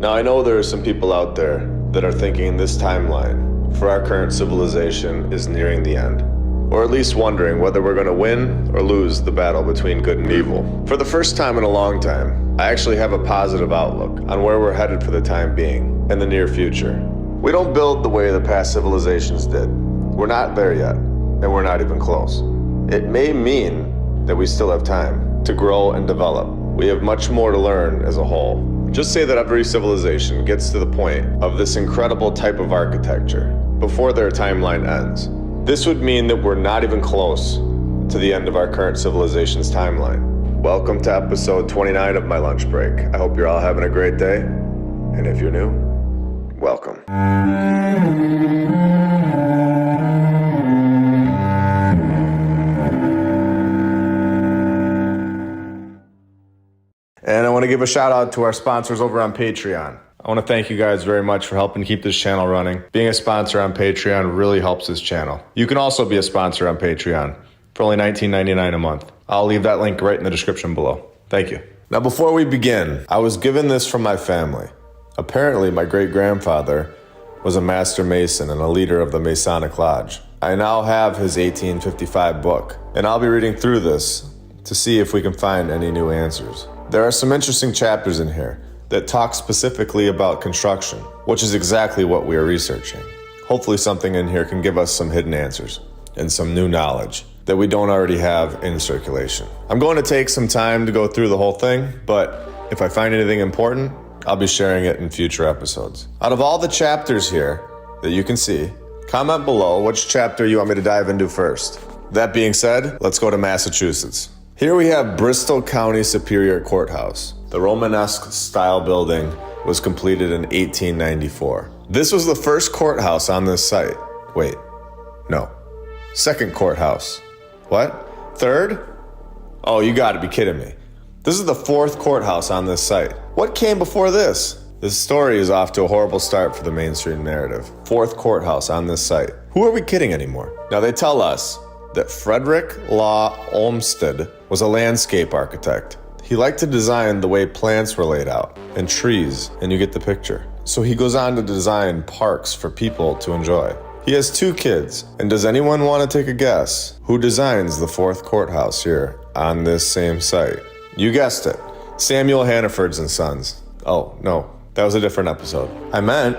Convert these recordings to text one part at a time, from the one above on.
Now, I know there are some people out there that are thinking this timeline for our current civilization is nearing the end, or at least wondering whether we're going to win or lose the battle between good and evil. For the first time in a long time, I actually have a positive outlook on where we're headed for the time being in the near future. We don't build the way the past civilizations did. We're not there yet, and we're not even close. It may mean that we still have time to grow and develop. We have much more to learn as a whole. Just say that every civilization gets to the point of this incredible type of architecture before their timeline ends. This would mean that we're not even close to the end of our current civilization's timeline. Welcome to episode 29 of My Lunch Break. I hope you're all having a great day. And if you're new, welcome. And I want to give a shout out to our sponsors over on Patreon. I want to thank you guys very much for helping keep this channel running. Being a sponsor on Patreon really helps this channel. You can also be a sponsor on Patreon for only $19.99 a month. I'll leave that link right in the description below. Thank you. Now, before we begin, I was given this from my family. Apparently, my great-grandfather was a master mason and a leader of the Masonic Lodge. I now have his 1855 book, and I'll be reading through this to see if we can find any new answers. There are some interesting chapters in here that talk specifically about construction, which is exactly what we are researching. Hopefully something in here can give us some hidden answers and some new knowledge that we don't already have in circulation. I'm going to take some time to go through the whole thing, but if I find anything important, I'll be sharing it in future episodes. Out of all the chapters here that you can see, comment below which chapter you want me to dive into first. That being said, let's go to Massachusetts. Here we have Bristol County Superior Courthouse. The Romanesque style building was completed in 1894. This was the first courthouse on this site. Wait, no. Second courthouse. What? Third? Oh, you gotta be kidding me. This is the fourth courthouse on this site. What came before this? This story is off to a horrible start for the mainstream narrative. Fourth courthouse on this site. Who are we kidding anymore? Now they tell us that Frederick Law Olmsted was a landscape architect. He liked to design the way plants were laid out, and trees, and you get the picture. So he goes on to design parks for people to enjoy. He has 2 kids, and does anyone want to take a guess who designs the fourth courthouse here on this same site? You guessed it, Samuel Hannaford and Sons. Oh, no, that was a different episode. I meant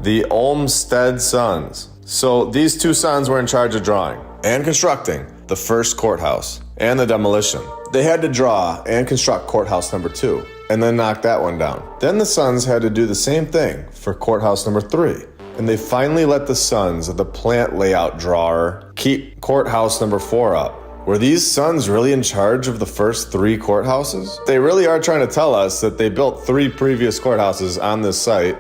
the Olmsted sons. So these 2 sons were in charge of drawing and constructing the first courthouse and the demolition. They had to draw and construct courthouse number 2 and then knock that one down. Then the sons had to do the same thing for courthouse number 3. And they finally let the sons of the plant layout drawer keep courthouse number 4 up. Were these sons really in charge of the first 3 courthouses? They really are trying to tell us that they built 3 previous courthouses on this site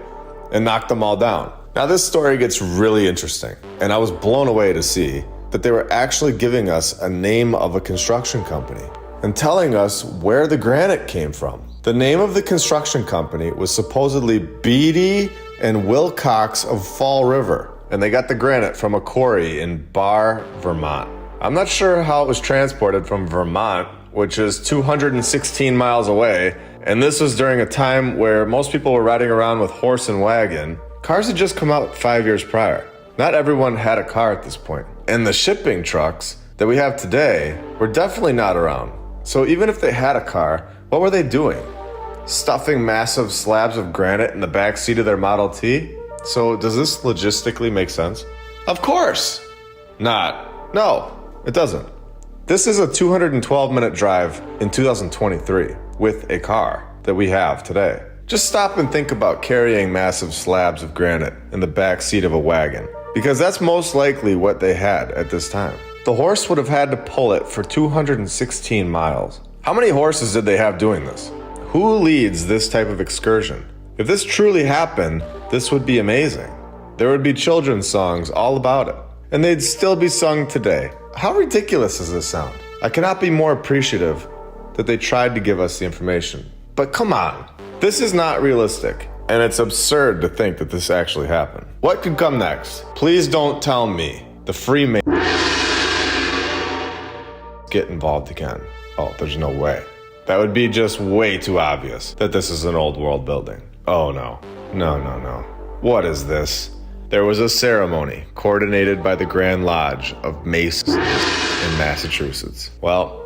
and knocked them all down. Now this story gets really interesting, and I was blown away to see that they were actually giving us a name of a construction company and telling us where the granite came from. The name of the construction company was supposedly Beatty and Wilcox of Fall River, and they got the granite from a quarry in Barre, Vermont. I'm not sure how it was transported from Vermont, which is 216 miles away, and this was during a time where most people were riding around with horse and wagon. Cars had just come out 5 years prior. Not everyone had a car at this point. And the shipping trucks that we have today were definitely not around. So even if they had a car, what were they doing? Stuffing massive slabs of granite in the back seat of their Model T? So does this logistically make sense? Of course not. No, it doesn't. This is a 212-minute drive in 2023 with a car that we have today. Just stop and think about carrying massive slabs of granite in the back seat of a wagon, because that's most likely what they had at this time. The horse would have had to pull it for 216 miles. How many horses did they have doing this? Who leads this type of excursion? If this truly happened, this would be amazing. There would be children's songs all about it, and they'd still be sung today. How ridiculous does this sound? I cannot be more appreciative that they tried to give us the information. But come on. This is not realistic, and it's absurd to think that this actually happened. What could come next? Please don't tell me the Freemasons get involved again. Oh, there's no way. That would be just way too obvious that this is an old world building. Oh no. No. What is this? There was a ceremony coordinated by the Grand Lodge of Masons in Massachusetts. Well,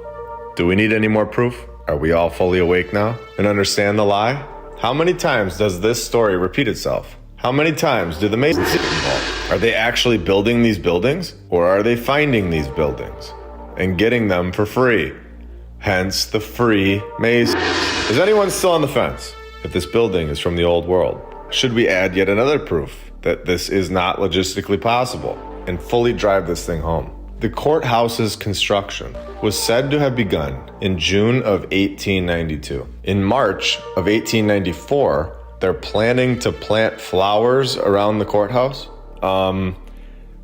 do we need any more proof? Are we all fully awake now and understand the lie? How many times does this story repeat itself? How many times do the Masons get involved? Are they actually building these buildings, or are they finding these buildings and getting them for free? Hence the free Masons. Is anyone still on the fence if this building is from the old world? Should we add yet another proof that this is not logistically possible and fully drive this thing home? The courthouse's construction was said to have begun in June of 1892. In March of 1894, they're planning to plant flowers around the courthouse. I'm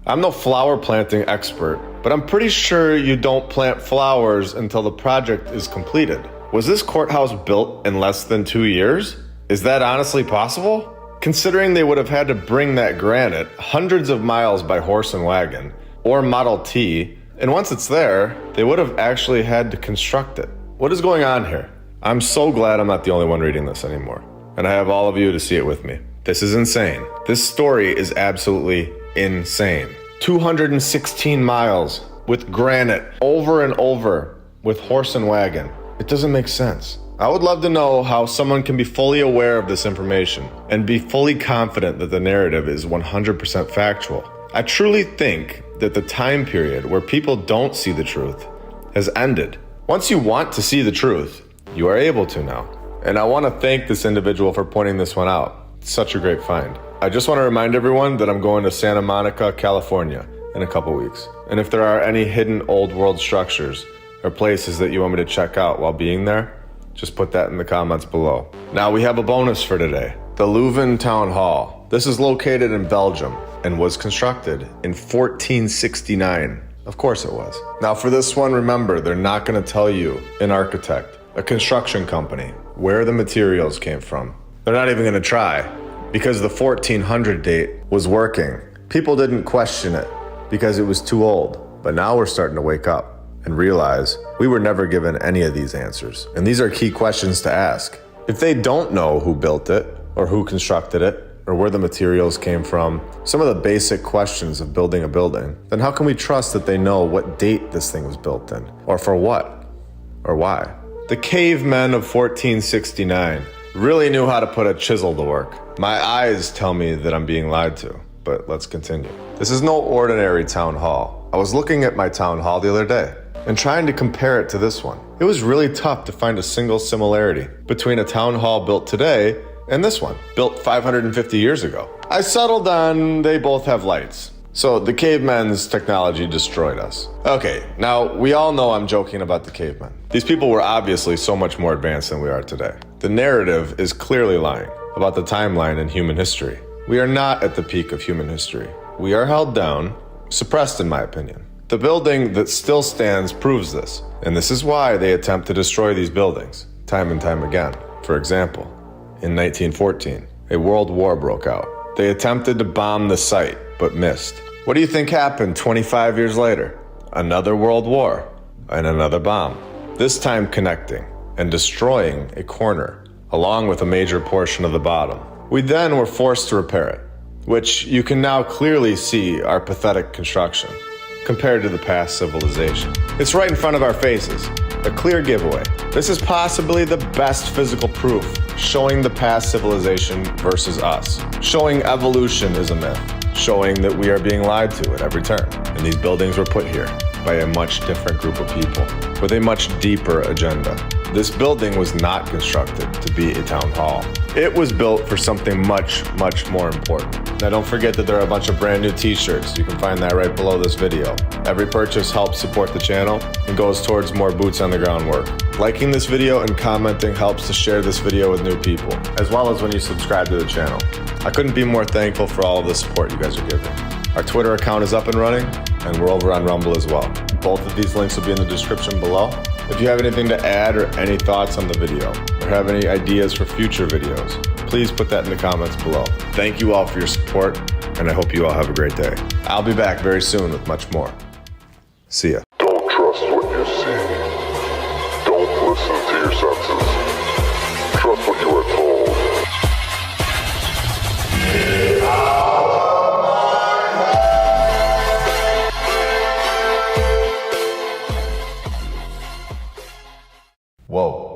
no flower planting expert, but I'm pretty sure you don't plant flowers until the project is completed. Was this courthouse built in less than 2 years? Is that honestly possible? Considering they would have had to bring that granite hundreds of miles by horse and wagon, or Model T, and once it's there, they would have actually had to construct it. What is going on here? I'm so glad I'm not the only one reading this anymore, and I have all of you to see it with me. This is insane. This story is absolutely insane. 216 miles with granite over and over with horse and wagon. It doesn't make sense. I would love to know how someone can be fully aware of this information and be fully confident that the narrative is 100% factual. I truly think that the time period where people don't see the truth has ended. Once you want to see the truth, you are able to now. And I want to thank this individual for pointing this one out. It's such a great find. I just want to remind everyone that I'm going to Santa Monica, California in a couple weeks. And if there are any hidden old world structures or places that you want me to check out while being there, just put that in the comments below. Now we have a bonus for today. The Leuven Town Hall. This is located in Belgium and was constructed in 1469. Of course it was. Now for this one, remember, they're not going to tell you an architect, a construction company, where the materials came from. They're not even going to try, because the 1400 date was working. People didn't question it because it was too old. But now we're starting to wake up and realize we were never given any of these answers. And these are key questions to ask. If they don't know who built it, or who constructed it, or where the materials came from, some of the basic questions of building a building, then how can we trust that they know what date this thing was built in, or for what, or why? The cavemen of 1469 really knew how to put a chisel to work. My eyes tell me that I'm being lied to, but let's continue. This is no ordinary town hall. I was looking at my town hall the other day and trying to compare it to this one. It was really tough to find a single similarity between a town hall built today and this one, built 550 years ago. I settled on they both have lights. So the cavemen's technology destroyed us. Okay, now we all know I'm joking about the cavemen. These people were obviously so much more advanced than we are today. The narrative is clearly lying about the timeline in human history. We are not at the peak of human history. We are held down, suppressed in my opinion. The building that still stands proves this, and this is why they attempt to destroy these buildings, time and time again. For example, in 1914, a world war broke out. They attempted to bomb the site, but missed. What do you think happened 25 years later? Another world war, and another bomb. This time connecting and destroying a corner, along with a major portion of the bottom. We then were forced to repair it, which you can now clearly see our pathetic construction compared to the past civilization. It's right in front of our faces, a clear giveaway. This is possibly the best physical proof showing the past civilization versus us, showing evolution is a myth, showing that we are being lied to at every turn. And these buildings were put here by a much different group of people with a much deeper agenda. This building was not constructed to be a town hall. It was built for something much, much more important. Now don't forget that there are a bunch of brand new t-shirts. You can find that right below this video. Every purchase helps support the channel and goes towards more boots on the ground work. Liking this video and commenting helps to share this video with new people, as well as when you subscribe to the channel. I couldn't be more thankful for all of the support you guys are giving. Our Twitter account is up and running, and we're over on Rumble as well. Both of these links will be in the description below. If you have anything to add or any thoughts on the video, or have any ideas for future videos, please put that in the comments below. Thank you all for your support, and I hope you all have a great day. I'll be back very soon with much more. See ya. Don't trust what you see. Don't listen to your senses. Trust what you are told. Whoa.